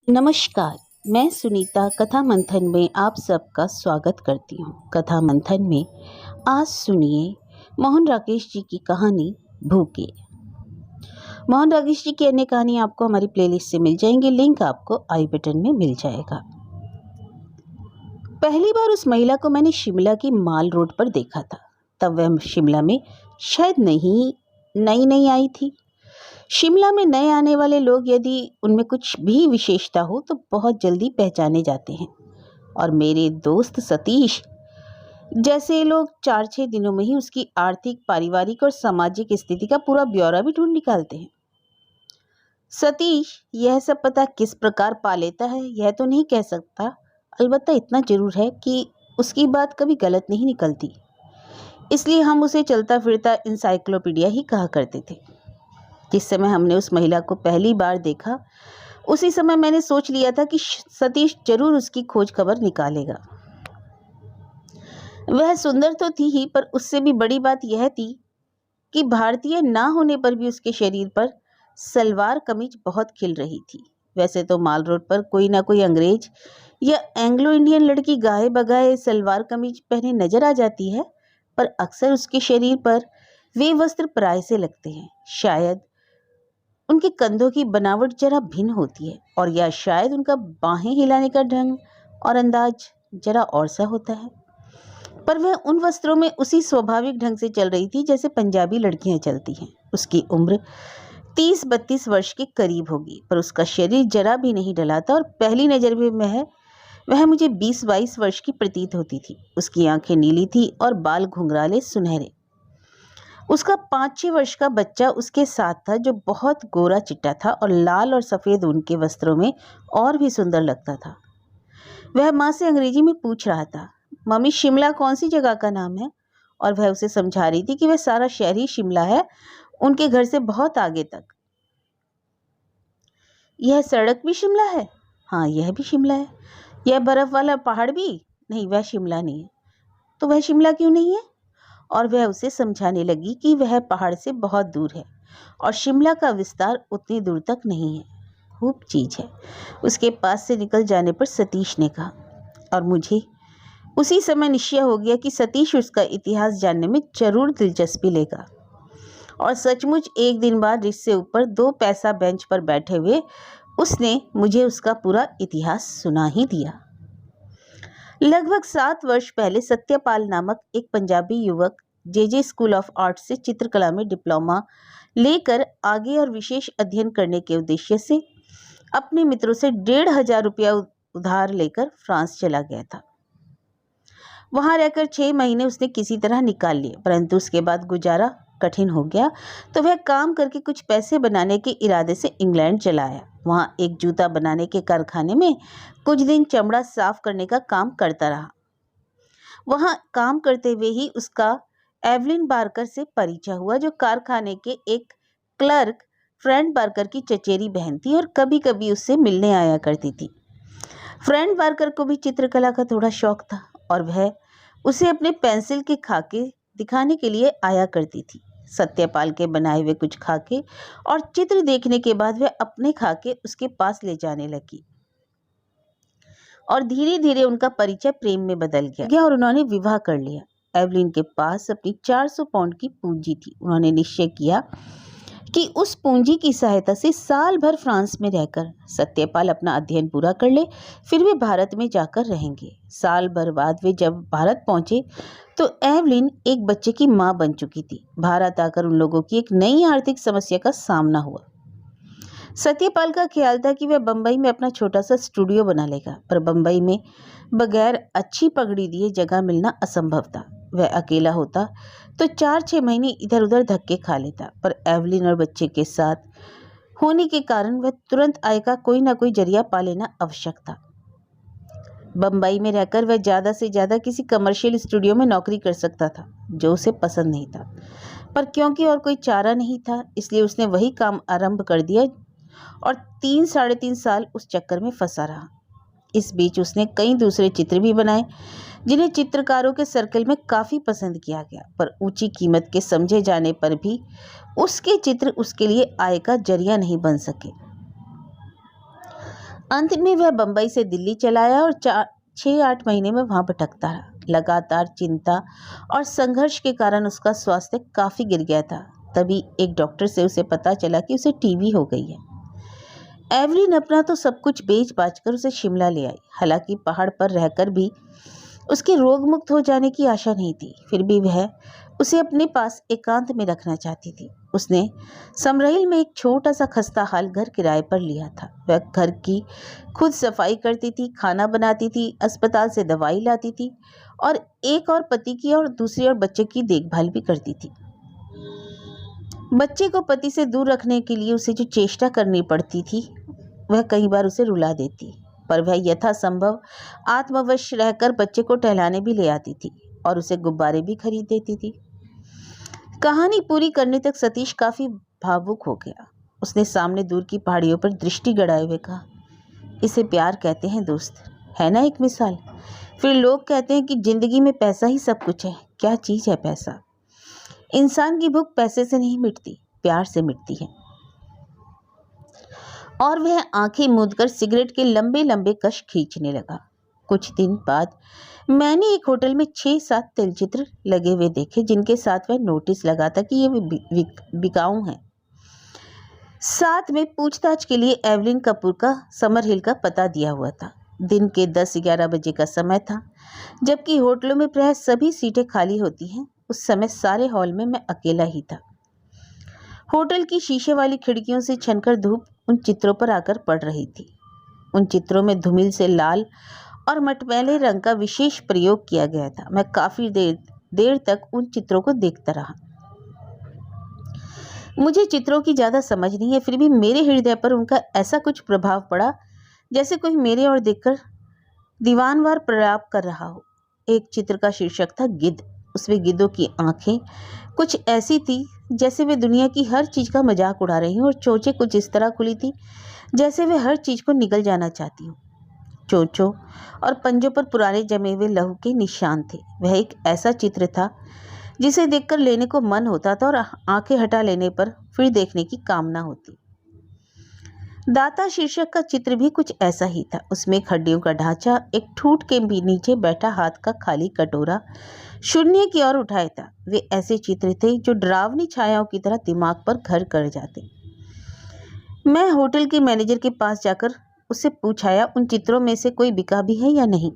नमस्कार। मैं सुनीता कथा मंथन में आप सबका स्वागत करती हूँ। कथा मंथन में आज सुनिए मोहन राकेश जी की कहानी भूखे। मोहन राकेश जी की अन्य कहानी आपको हमारी प्लेलिस्ट से मिल जाएंगी। लिंक आपको आई बटन में मिल जाएगा। पहली बार उस महिला को मैंने शिमला की माल रोड पर देखा था। तब वह शिमला में शायद नई आई थी। शिमला में नए आने वाले लोग यदि उनमें कुछ भी विशेषता हो तो बहुत जल्दी पहचाने जाते हैं, और मेरे दोस्त सतीश जैसे लोग 4-6 दिनों में ही उसकी आर्थिक, पारिवारिक और सामाजिक स्थिति का पूरा ब्यौरा भी ढूंढ निकालते हैं। सतीश यह सब पता किस प्रकार पा लेता है यह तो नहीं कह सकता, अलबत्ता इतना जरूर है कि उसकी बात कभी गलत नहीं निकलती। इसलिए हम उसे चलता फिरता इंसाइक्लोपीडिया ही कहा करते थे। जिस समय हमने उस महिला को पहली बार देखा उसी समय मैंने सोच लिया था कि सतीश जरूर उसकी खोज खबर निकालेगा। वह सुंदर तो थी ही, पर उससे भी बड़ी बात यह थी कि भारतीय ना होने पर भी उसके शरीर पर सलवार कमीज बहुत खिल रही थी। वैसे तो माल रोड पर कोई ना कोई अंग्रेज या एंग्लो इंडियन लड़की गाए बगाए सलवार कमीज पहने नजर आ जाती है, पर अक्सर उसके शरीर पर वे वस्त्र पराये से लगते हैं। शायद उनके कंधों की बनावट जरा भिन्न होती है, और या शायद उनका बाहें हिलाने का ढंग और अंदाज जरा और सा होता है। पर वह उन वस्त्रों में उसी स्वाभाविक ढंग से चल रही थी जैसे पंजाबी लड़कियां चलती हैं। उसकी उम्र 30-32 वर्ष के करीब होगी, पर उसका शरीर जरा भी नहीं ढला था, और पहली नज़र में वह मुझे 20-22 वर्ष की प्रतीत होती थी। उसकी आंखें नीली थी और बाल घुंघराले सुनहरे। उसका 5-6 वर्ष का बच्चा उसके साथ था, जो बहुत गोरा चिट्टा था और लाल और सफ़ेद ऊन के वस्त्रों में और भी सुंदर लगता था। वह माँ से अंग्रेजी में पूछ रहा था, मम्मी शिमला कौन सी जगह का नाम है? और वह उसे समझा रही थी कि वह सारा शहर ही शिमला है, उनके घर से बहुत आगे तक। यह सड़क भी शिमला है? हाँ, यह भी शिमला है। यह बर्फ वाला पहाड़ भी? नहीं, वह शिमला नहीं है। तो वह शिमला क्यों नहीं है? और वह उसे समझाने लगी कि वह पहाड़ से बहुत दूर है और शिमला का विस्तार उतनी दूर तक नहीं है, खूब चीज है। उसके पास से निकल जाने पर सतीश ने कहा, और मुझे उसी समय निश्चय हो गया कि सतीश उसका इतिहास जानने में जरूर दिलचस्पी लेगा। और सचमुच एक दिन बाद रिस से ऊपर 2 पैसा बेंच पर बैठे हुए उसने मुझे उसका पूरा इतिहास सुना ही दिया। लगभग 7 वर्ष पहले सत्यपाल नामक एक पंजाबी युवक जे स्कूल ऑफ आर्ट से चित्रकला में डिप्लोमा लेकर आगे और विशेष अध्ययन करने के उद्देश्य से अपने मित्रों से 1,500 रुपया उधार लेकर फ्रांस चला गया था। वहां रहकर 6 महीने उसने किसी तरह निकाल लिए, परंतु उसके बाद गुजारा कठिन हो गया, तो वह काम करके कुछ पैसे बनाने के इरादे से इंग्लैंड चला आया। वहां एक जूता बनाने के कारखाने में कुछ दिन चमड़ा साफ करने का काम करता रहा। वहां काम करते हुए ही उसका एवलिन बार्कर से परिचय हुआ, जो कारखाने के एक क्लर्क फ्रेंड बार्कर की चचेरी बहन थी और कभी कभी उससे मिलने आया करती थी। फ्रेंड बार्कर को भी चित्रकला का थोड़ा शौक था और वह उसे अपने पेंसिल के खाके दिखाने के लिए आया करती थी। सत्यपाल के बनाए हुए कुछ खाके और चित्र देखने के बाद वह अपने खाके उसके पास ले जाने लगी, और धीरे धीरे उनका परिचय प्रेम में बदल गया और उन्होंने विवाह कर लिया। एवलिन के पास अपनी 400 पाउंड की पूंजी थी। उन्होंने निश्चय किया कि उस पूंजी की सहायता से साल भर फ्रांस में रहकर सत्यपाल अपना अध्ययन पूरा कर ले, फिर वे भारत में जाकर रहेंगे। साल भर बाद वे जब भारत पहुंचे तो एवलिन एक बच्चे की मां बन चुकी थी। भारत आकर उन लोगों की एक नई आर्थिक समस्या का सामना हुआ। सत्यपाल का ख्याल था कि वह बंबई में अपना छोटा सा स्टूडियो बना लेगा, पर बंबई में बगैर अच्छी पगड़ी दिए जगह मिलना असंभव था। वह अकेला होता तो 4-6 महीने इधर उधर धक्के खा लेता, पर एवलिन और बच्चे के साथ होने के कारण वह तुरंत आय का कोई ना कोई जरिया पा लेना आवश्यक था। बंबई में रहकर वह ज़्यादा से ज़्यादा किसी कमर्शियल स्टूडियो में नौकरी कर सकता था, जो उसे पसंद नहीं था, पर क्योंकि और कोई चारा नहीं था इसलिए उसने वही काम आरंभ कर दिया और 3-3.5 साल उस चक्कर में फंसा रहा। इस बीच उसने कई दूसरे चित्र भी बनाए जिन्हें चित्रकारों के सर्कल में काफ़ी पसंद किया गया, पर ऊंची कीमत के समझे जाने पर भी उसके चित्र उसके लिए आय का जरिया नहीं बन सके। अंत में वह बम्बई से दिल्ली चला आया और 6-8 महीने में वहां भटकता रहा। लगातार चिंता और संघर्ष के कारण उसका स्वास्थ्य काफी गिर गया था। तभी एक डॉक्टर से उसे पता चला कि उसे टीबी हो गई है। एवलिन अपना तो सब कुछ बेच बाच कर उसे शिमला ले आई। हालांकि पहाड़ पर रहकर भी उसके रोग मुक्त हो जाने की आशा नहीं थी, फिर भी वह उसे अपने पास एकांत में रखना चाहती थी। उसने समरहिल में एक छोटा सा खस्ता हाल घर किराए पर लिया था। वह घर की खुद सफाई करती थी, खाना बनाती थी, अस्पताल से दवाई लाती थी और एक और पति की और दूसरी और बच्चे की देखभाल भी करती थी। बच्चे को पति से दूर रखने के लिए उसे जो चेष्टा करनी पड़ती थी, वह कई बार उसे रुला देती, पर वह यथासंभव आत्मवश रहकर बच्चे को टहलाने भी ले आती थी और उसे गुब्बारे भी खरीद देती थी। कहानी पूरी करने तक सतीश काफी भावुक हो गया। उसने सामने दूर की पहाड़ियों पर दृष्टि गड़ाए हुए कहा, इसे प्यार कहते हैं दोस्त, है ना एक मिसाल। फिर लोग कहते हैं कि जिंदगी में पैसा ही सब कुछ है। क्या चीज है पैसा? इंसान की भूख पैसे से नहीं मिटती, प्यार से मिटती है। और वह आंखें मूंदकर सिगरेट के लंबे लंबे कश खींचने लगा। कुछ दिन बाद मैंने एक होटल में 6-7 तैलचित्र लगे हुए देखे, जिनके साथ वह नोटिस लगा था कि ये बिकाऊ हैं। साथ में पूछताछ के लिए एवलिन कपूर का समरहिल का पता दिया हुआ था। दिन के 10-11 बजे का समय था, जबकि होटलों में प्राय सभी सीटें खाली होती हैं। उस समय सारे हॉल में मैं अकेला ही था। होटल की शीशे वाली खिड़कियों से छनकर धूप उन चित्रों पर आकर पड़ रही थी। उन चित्रों में धूमिल से लाल और मटमैले रंग का विशेष प्रयोग किया गया था। मैं काफी देर तक उन चित्रों को देखता रहा। मुझे चित्रों की ज्यादा समझ नहीं है, फिर भी मेरे हृदय पर उनका ऐसा कुछ प्रभाव पड़ा जैसे कोई मेरे ओर देखकर दीवानवार प्रलाप कर रहा हो। एक चित्र का शीर्षक था गिद्ध। उसमें गिद्धों की आंखें कुछ ऐसी थी जैसे वे दुनिया की हर चीज का मजाक उड़ा रही हूँ, और चोंचें कुछ इस तरह खुली थी जैसे वे हर चीज को निगल जाना चाहती हूँ। चोंचों और पंजों पर पुराने जमे हुए लहू के निशान थे। वह एक ऐसा चित्र था जिसे देखकर लेने को मन होता था और आंखें हटा लेने पर फिर देखने की कामना होती। दाता शीर्षक का चित्र भी कुछ ऐसा ही था। उसमें एक हड्डियों का ढांचा, एक ठूंठ के भी नीचे बैठा हाथ का खाली कटोरा शून्य की ओर उठाया था। वे ऐसे चित्र थे जो डरावनी छायाओं की तरह दिमाग पर घर कर जाते। मैं होटल के मैनेजर के पास जाकर उससे पूछाया, उन चित्रों में से कोई बिका भी है या नहीं?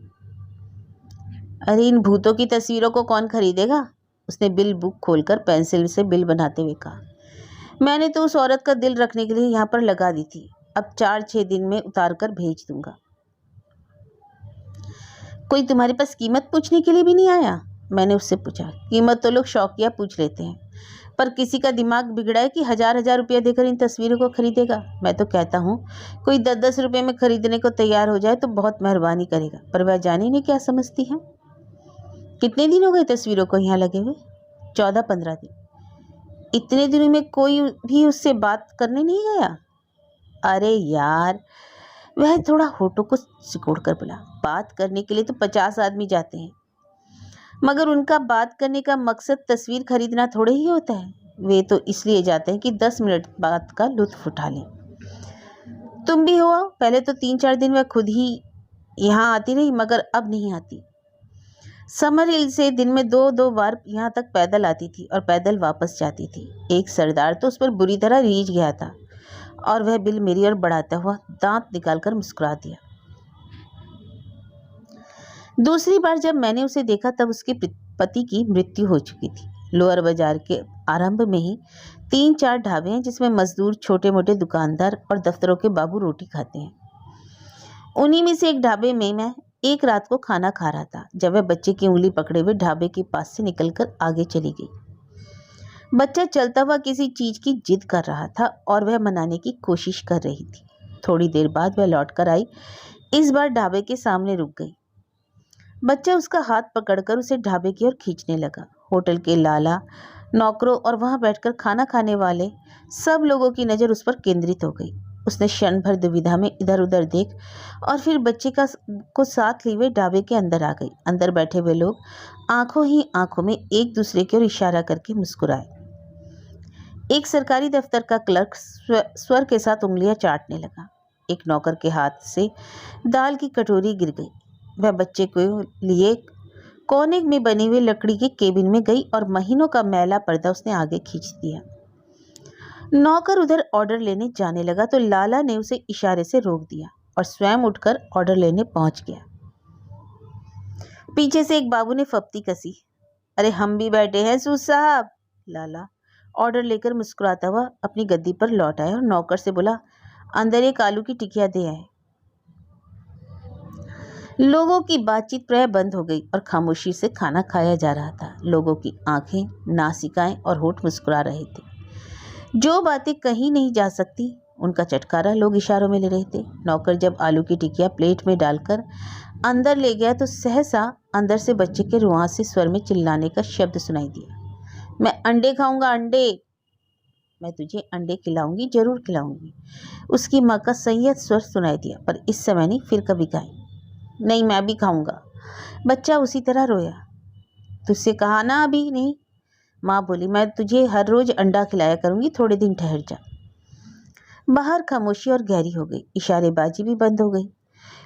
अरे इन भूतों की तस्वीरों को कौन खरीदेगा? उसने बिल बुक खोलकर पेंसिल से बिल बनाते हुए कहा। मैंने तो उस औरत का दिल रखने के लिए यहाँ पर लगा दी थी। अब 4-6 दिन में उतार कर भेज दूंगा। कोई तुम्हारे पास कीमत पूछने के लिए भी नहीं आया? मैंने उससे पूछा। कीमत तो लोग शौकिया पूछ लेते हैं, पर किसी का दिमाग बिगड़ा है कि 1000-1000 रुपया देकर इन तस्वीरों को खरीदेगा? मैं तो कहता हूँ कोई 10-10 रुपये में खरीदने को तैयार हो जाए तो बहुत मेहरबानी करेगा। पर वह जाने नहीं क्या समझती है। कितने दिन हो गए तस्वीरों को यहाँ लगे हुए? 14-15 दिन। इतने दिनों में कोई भी उससे बात करने नहीं गया? अरे यार, वह थोड़ा होठों को सिकोड़ कर बोला। बात करने के लिए तो 50 आदमी जाते हैं, मगर उनका बात करने का मकसद तस्वीर खरीदना थोड़े ही होता है। वे तो इसलिए जाते हैं कि 10 मिनट बात का लुत्फ उठा लें। तुम भी हो। पहले तो 3-4 दिन वह खुद ही यहाँ आती रही, मगर अब नहीं आती। समरहिल से दिन में 2-2 बार यहाँ तक पैदल आती थी और पैदल वापस जाती थी। एक सरदार तो उस पर बुरी तरह रीझ गया था और वह बिल मेरी ओर बढ़ाता हुआ दांत निकालकर मुस्कुरा दिया। दूसरी बार जब मैंने उसे देखा तब उसके पति की मृत्यु हो चुकी थी। लोअर बाजार के आरंभ में ही 3-4 ढाबे हैं जिसमें मजदूर, छोटे मोटे दुकानदार और दफ्तरों के बाबू रोटी खाते हैं। उन्हीं में से एक ढाबे में मैं एक रात को खाना खा रहा था जब वह बच्चे की उंगली पकड़े हुए ढाबे के पास से निकलकर आगे चली गई। बच्चा चलता हुआ किसी चीज की जिद कर रहा था और वह मनाने की कोशिश कर रही थी। थोड़ी देर बाद वह लौटकर आई। इस बार ढाबे के सामने रुक गई। बच्चा उसका हाथ पकड़कर उसे ढाबे की ओर खींचने लगा। होटल के लाला, नौकरों और वहां बैठकर खाना खाने वाले सब लोगों की नजर उस पर केंद्रित हो गई। उसने क्षण भर दुविधा में इधर उधर देख और फिर बच्चे को साथ लिए हुए ढाबे के अंदर आ गई। अंदर बैठे हुए लोग आंखों ही आंखों में एक दूसरे की ओर इशारा करके मुस्कुराए। एक सरकारी दफ्तर का क्लर्क स्वर के साथ उंगलियां चाटने लगा। एक नौकर के हाथ से दाल की कटोरी गिर गई। वह बच्चे को लिए कोने में बनी हुई लकड़ी के केबिन में गई और महीनों का मैला पर्दा उसने आगे खींच दिया। नौकर उधर ऑर्डर लेने जाने लगा तो लाला ने उसे इशारे से रोक दिया और स्वयं उठकर ऑर्डर लेने पहुंच गया। पीछे से एक बाबू ने फप्ती कसी, अरे हम भी बैठे हैं सूद साहब। लाला ऑर्डर लेकर मुस्कुराता हुआ अपनी गद्दी पर लौट आया और नौकर से बोला, अंदर एक आलू की टिकिया दे आए। लोगों की बातचीत प्राय बंद हो गई और खामोशी से खाना खाया जा रहा था। लोगों की आंखें, नासिकाएं और होठ मुस्कुरा रहे थे। जो बातें कहीं नहीं जा सकती उनका चटकारा लोग इशारों में ले रहे थे। नौकर जब आलू की टिकिया प्लेट में डालकर अंदर ले गया तो सहसा अंदर से बच्चे के रुआंसे स्वर में चिल्लाने का शब्द सुनाई दिया, मैं अंडे खाऊंगा, अंडे, मैं तुझे अंडे खिलाऊंगी, जरूर खिलाऊंगी। उसकी माँ का संयत स्वर सुनाई दिया, पर इस समय नहीं, फिर कभी खाएं। नहीं, मैं भी खाऊंगा। बच्चा उसी तरह रोया। तुझसे कहा ना अभी नहीं। माँ बोली, मैं तुझे हर रोज अंडा खिलाया करूंगी, थोड़े दिन ठहर जा। बाहर खामोशी और गहरी हो गई। इशारेबाजी भी बंद हो गई।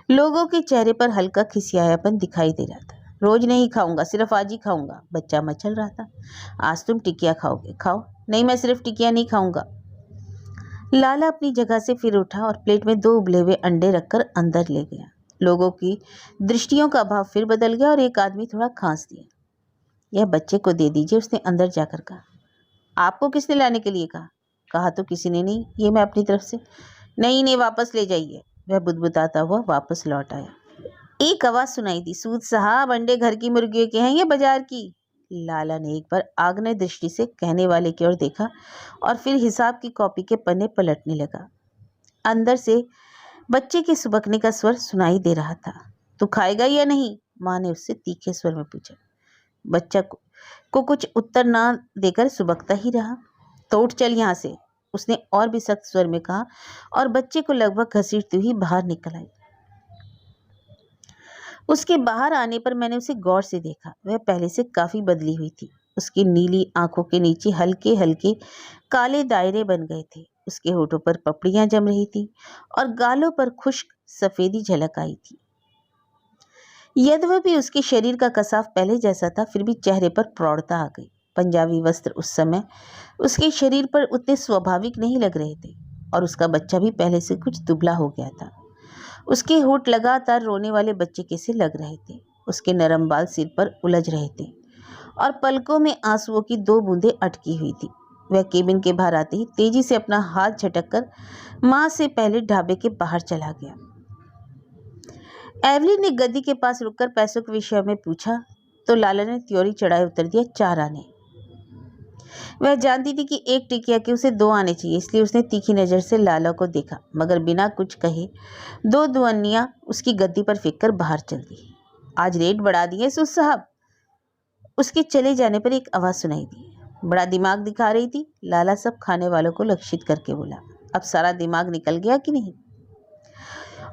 लोगों के चेहरे पर हल्का खिसियायापन दिखाई दे रहा था। रोज नहीं खाऊंगा, सिर्फ आज ही खाऊंगा। बच्चा मचल रहा था। आज तुम टिकिया खाओगे, खाओ। नहीं, मैं सिर्फ टिकिया नहीं खाऊंगा। लाला अपनी जगह से फिर उठा और प्लेट में 2 उबले हुए अंडे रखकर अंदर ले गया। लोगों की दृष्टियों का भाव फिर बदल गया और एक आदमी थोड़ा खांस दिया। यह बच्चे को दे दीजिए, उसने अंदर जाकर कहा। आपको किसने लाने के लिए कहा? कहा तो किसी ने नहीं, ये मैं अपनी तरफ से। नहीं, वापस ले जाइए। वह बुदबुदाता हुआ वापस लौट आया। एक आवाज सुनाई दी, सूद साहब, अंडे घर की मुर्गियों के हैं या बाजार की? लाला ने एक बार आग्नेय दृष्टि से कहने वाले की ओर देखा और फिर हिसाब की कॉपी के पन्ने पलटने लगा। अंदर से बच्चे के सुबकने का स्वर सुनाई दे रहा था। तू खाएगा या नहीं? माँ ने उससे तीखे स्वर में पूछा। बच्चा को कुछ उत्तर ना देकर सुबकता ही रहा। तो उठ चल यहाँ से, उसने और भी सख्त स्वर में कहा और बच्चे को लगभग घसीटती हुई बाहर निकल आई। उसके बाहर आने पर मैंने उसे गौर से देखा। वह पहले से काफी बदली हुई थी। उसकी नीली आंखों के नीचे हल्के हल्के काले दायरे बन गए थे। उसके होठों पर पपड़ियां जम रही थी और गालों पर खुश्क सफेदी झलक आई थी। यद्यपि उसके शरीर का कसाव पहले जैसा था, फिर भी चेहरे पर प्रौढ़ता आ गई। पंजाबी वस्त्र उस समय उसके शरीर पर उतने स्वाभाविक नहीं लग रहे थे और उसका बच्चा भी पहले से कुछ दुबला हो गया था। उसके होठ लगातार रोने वाले बच्चे के से लग रहे थे। उसके नरम बाल सिर पर उलझ रहे थे और पलकों में आंसुओं की 2 बूंदें अटकी हुई थी। वह केबिन के बाहर आते ही तेजी से अपना हाथ झटक कर माँ से पहले ढाबे के बाहर चला गया। एवलिन ने गद्दी के पास रुककर पैसों के विषय में पूछा तो लाला ने त्योरी चढ़ाए उत्तर दिया, 4 आने। वह जानती थी कि एक टिकिया के उसे 2 आने चाहिए, इसलिए उसने तीखी नजर से लाला को देखा, मगर बिना कुछ कहे 2 दुअन्नियां उसकी गद्दी पर फेंक कर बाहर चल दी। आज रेट बढ़ा दिए सूद साहब। उसके चले जाने पर एक आवाज सुनाई दी। बड़ा दिमाग दिखा रही थी, लाला सब खाने वालों को लक्षित करके बोला। अब सारा दिमाग निकल गया कि नहीं?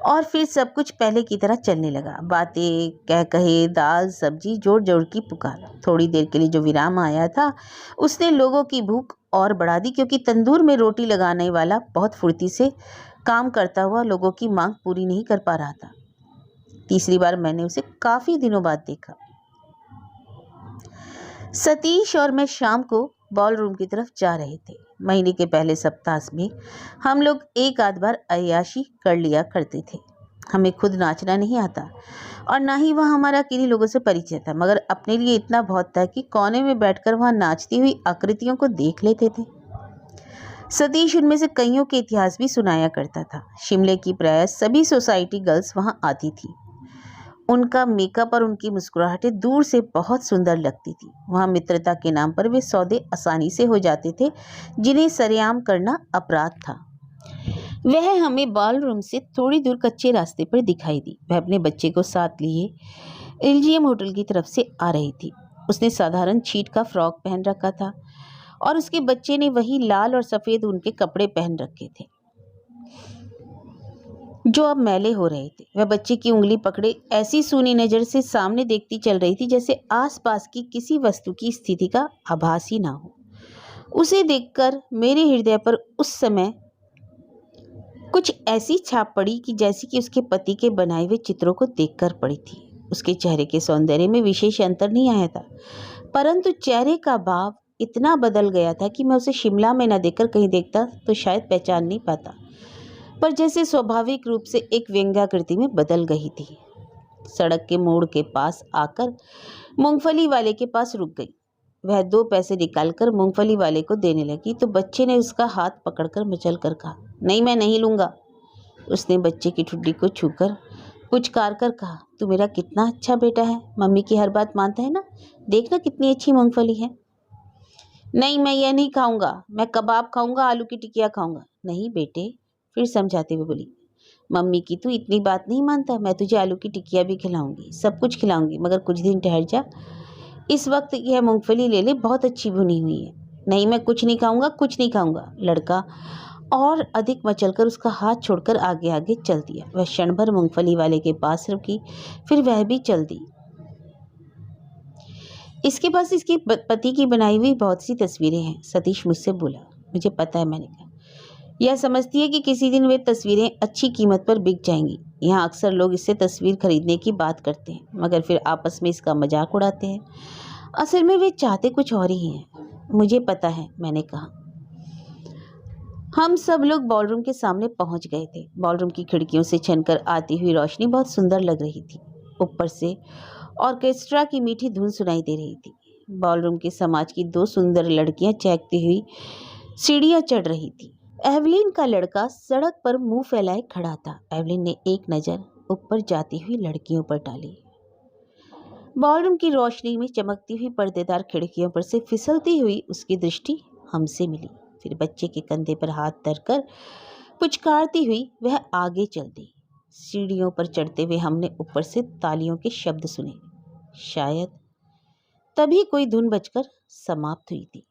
और फिर सब कुछ पहले की तरह चलने लगा। बातें, कह कहे, दाल सब्जी, जोड़ जोड़ की पुकार। थोड़ी देर के लिए जो विराम आया था उसने लोगों की भूख और बढ़ा दी, क्योंकि तंदूर में रोटी लगाने वाला बहुत फुर्ती से काम करता हुआ लोगों की मांग पूरी नहीं कर पा रहा था। तीसरी बार मैंने उसे काफी दिनों बाद देखा। सतीश और मैं शाम को बॉल रूम की तरफ जा रहे थे। महीने के पहले सप्ताह में हम लोग एक आध बार अय्याशी कर लिया करते थे। हमें खुद नाचना नहीं आता और ना ही वह हमारा किन्हीं लोगों से परिचय था, मगर अपने लिए इतना बहुत था कि कोने में बैठकर वहाँ नाचती हुई आकृतियों को देख लेते थे। सतीश उनमें से कईयों के इतिहास भी सुनाया करता था। शिमले की प्राय सभी सोसाइटी गर्ल्स वहाँ आती थी। उनका मेकअप और उनकी मुस्कुराहटें दूर से बहुत सुंदर लगती थी। वहाँ मित्रता के नाम पर वे सौदे आसानी से हो जाते थे, जिन्हें सरेआम करना अपराध था। वह हमें बॉल रूम से थोड़ी दूर कच्चे रास्ते पर दिखाई दी। वह अपने बच्चे को साथ लिए एलजीएम होटल की तरफ से आ रही थी। उसने साधारण छीट का फ्रॉक पहन रखा था और उसके बच्चे ने वही लाल और सफ़ेद ऊन के कपड़े पहन रखे थे जो अब मैले हो रहे थे। वह बच्चे की उंगली पकड़े ऐसी सूनी नज़र से सामने देखती चल रही थी जैसे आसपास की किसी वस्तु की स्थिति का आभास ही ना हो। उसे देखकर मेरे हृदय पर उस समय कुछ ऐसी छाप पड़ी कि जैसी कि उसके पति के बनाए हुए चित्रों को देखकर पड़ी थी। उसके चेहरे के सौंदर्य में विशेष अंतर नहीं आया था, परंतु चेहरे का भाव इतना बदल गया था कि मैं उसे शिमला में न देखकर कहीं देखता तो शायद पहचान नहीं पाता, पर जैसे स्वाभाविक रूप से एक व्यंग्याकृति में बदल गई थी। सड़क के मोड़ के पास आकर मूंगफली वाले के पास रुक गई। वह 2 पैसे निकालकर मूंगफली वाले को देने लगी तो बच्चे ने उसका हाथ पकड़कर मचल कर कहा, नहीं, मैं नहीं लूँगा। उसने बच्चे की ठुड्डी को छूकर पुचकार कर कहा, तू मेरा कितना अच्छा बेटा है, मम्मी की हर बात मानता है ना, देखना कितनी अच्छी मूंगफली है। नहीं, मैं यह नहीं खाऊंगा, मैं कबाब खाऊंगा, आलू की टिकिया खाऊंगा। नहीं बेटे, फिर समझाते हुए बोली, मम्मी की तू इतनी बात नहीं मानता, मैं तुझे आलू की टिकिया भी खिलाऊंगी, सब कुछ खिलाऊंगी, मगर कुछ दिन ठहर जा। इस वक्त यह मूंगफली ले ले, बहुत अच्छी भुनी हुई है। नहीं, मैं कुछ नहीं खाऊंगा, कुछ नहीं खाऊंगा। लड़का और अधिक मचलकर उसका हाथ छोड़कर आगे आगे चल दिया। वह क्षण भर मूंगफली वाले के पास रुकी, फिर वह भी चल दी। इसके पास इसके पति की बनाई हुई बहुत सी तस्वीरें हैं। सतीश मुझसे बोला, मुझे पता है। मैंने कहा, यह समझती है कि किसी दिन वे तस्वीरें अच्छी कीमत पर बिक जाएंगी। यहाँ अक्सर लोग इससे तस्वीर खरीदने की बात करते हैं, मगर फिर आपस में इसका मजाक उड़ाते हैं। असल में वे चाहते कुछ और ही हैं। मुझे पता है, मैंने कहा। हम सब लोग बॉलरूम के सामने पहुंच गए थे। बॉलरूम की खिड़कियों से छनकर आती हुई रोशनी बहुत सुंदर लग रही थी। ऊपर से ऑर्केस्ट्रा की मीठी धुन सुनाई दे रही थी। बॉलरूम के समाज की 2 सुंदर लड़कियां चहकती हुई सीढ़ियां चढ़ रही थी। एवलिन का लड़का सड़क पर मुंह फैलाए खड़ा था। एवलिन ने एक नज़र ऊपर जाती हुई लड़कियों पर डाली। बॉलरूम की रोशनी में चमकती हुई पर्देदार खिड़कियों पर से फिसलती हुई उसकी दृष्टि हमसे मिली। फिर बच्चे के कंधे पर हाथ धरकर पुचकारती हुई वह आगे चल दी। सीढ़ियों पर चढ़ते हुए हमने ऊपर से तालियों के शब्द सुने। शायद तभी कोई धुन बजकर समाप्त हुई थी।